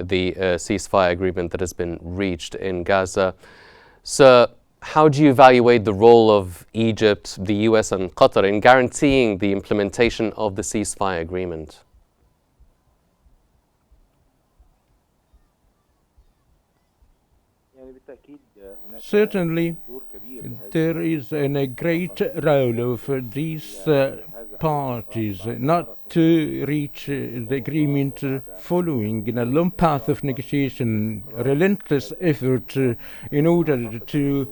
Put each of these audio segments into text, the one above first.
the ceasefire agreement that has been reached in Gaza. Sir, how do you evaluate the role of Egypt, the US and Qatar in guaranteeing the implementation of the ceasefire agreement? Certainly, there is a great role of these parties not to reach the agreement following in a long path of negotiation, relentless effort in order to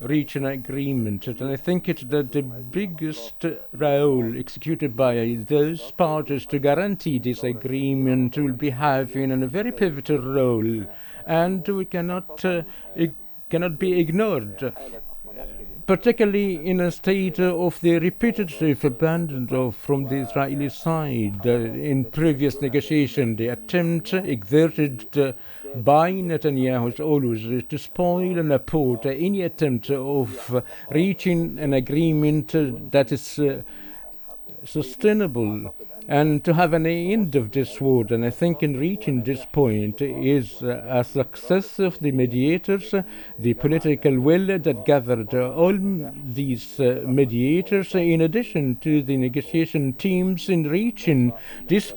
reach an agreement. And I think it's the biggest role executed by those parties to guarantee this agreement will be having a very pivotal role, and we cannot be ignored, particularly in a state of the repetitive abandon from the Israeli side. In previous negotiations, the attempt exerted by Netanyahu is always to spoil and abort any attempt of reaching an agreement that is sustainable and to have an end of this war. And I think in reaching this point is a success of the mediators, the political will that gathered all these mediators, in addition to the negotiation teams in reaching this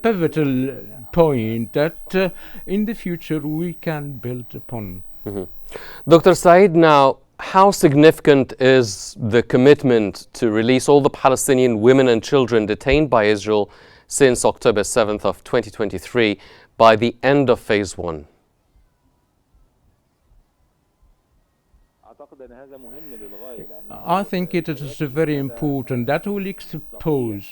pivotal point that in the future we can build upon. Dr. Said, now, how significant is the commitment to release all the Palestinian women and children detained by Israel since October 7th of 2023 by the end of phase 1? I think it is very important. That will expose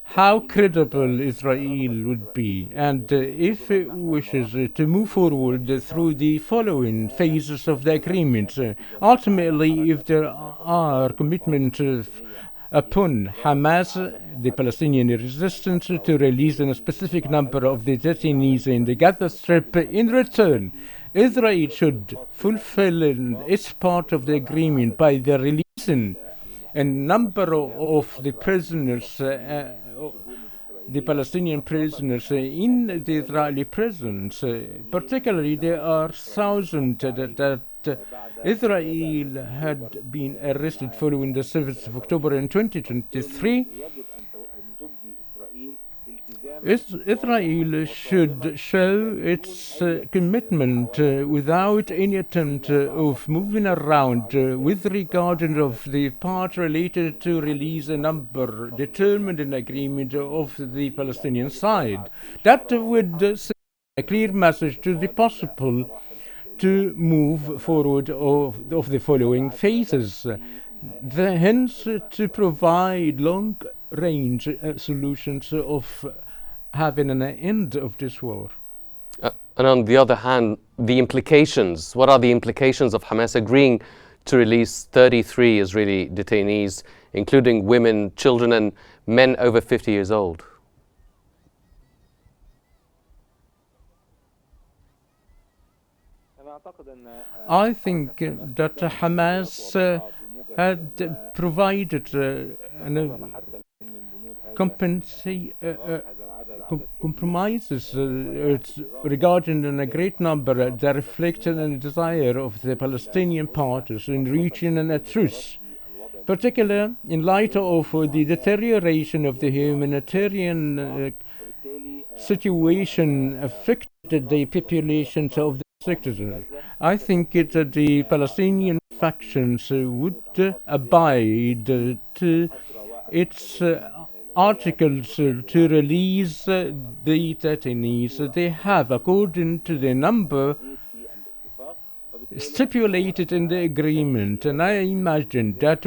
how credible Israel would be, and if it wishes to move forward through the following phases of the agreement. Ultimately, if there are commitments upon Hamas, the Palestinian resistance, to release a specific number of the detainees in the Gaza Strip, in return, Israel should fulfill its part of the agreement by the releasing a number of the prisoners, the Palestinian prisoners in the Israeli prisons. Particularly, there are thousands that Israel had been arrested following the 7th of October in 2023. Israel should show its commitment without any attempt of moving around with regard of the part related to release a number determined in agreement of the Palestinian side. That would send a clear message to the possible to move forward of the following phases. Hence, to provide long-range solutions of having an end of this war. And on the other hand, the implications, what are the implications of Hamas agreeing to release 33 Israeli detainees, including women, children and men over 50 years old? I think that Hamas had provided compromises regarding a great number that reflected a desire of the Palestinian parties in reaching a truce, particularly in light of the deterioration of the humanitarian situation affected the populations of the sectors. I think the Palestinian factions would abide to its articles to release the detainees they have according to the number stipulated in the agreement, and I imagine that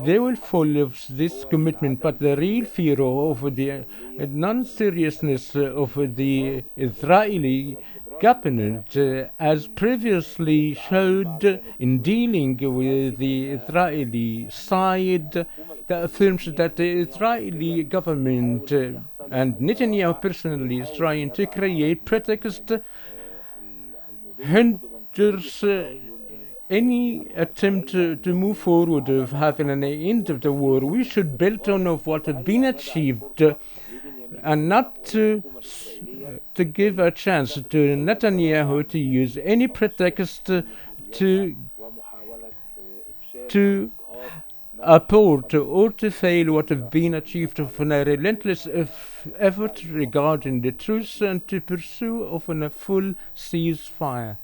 they will follow this commitment. But the real fear of the non-seriousness of the Israeli cabinet, as previously showed in dealing with the Israeli side, that affirms that the Israeli government and Netanyahu personally is trying to create pretext hinders any attempt to move forward of having an end of the war. We should build on of what has been achieved and not to give a chance to Netanyahu to use any pretext to abort or to fail what have been achieved of a relentless effort regarding the truce and to pursue of a full ceasefire.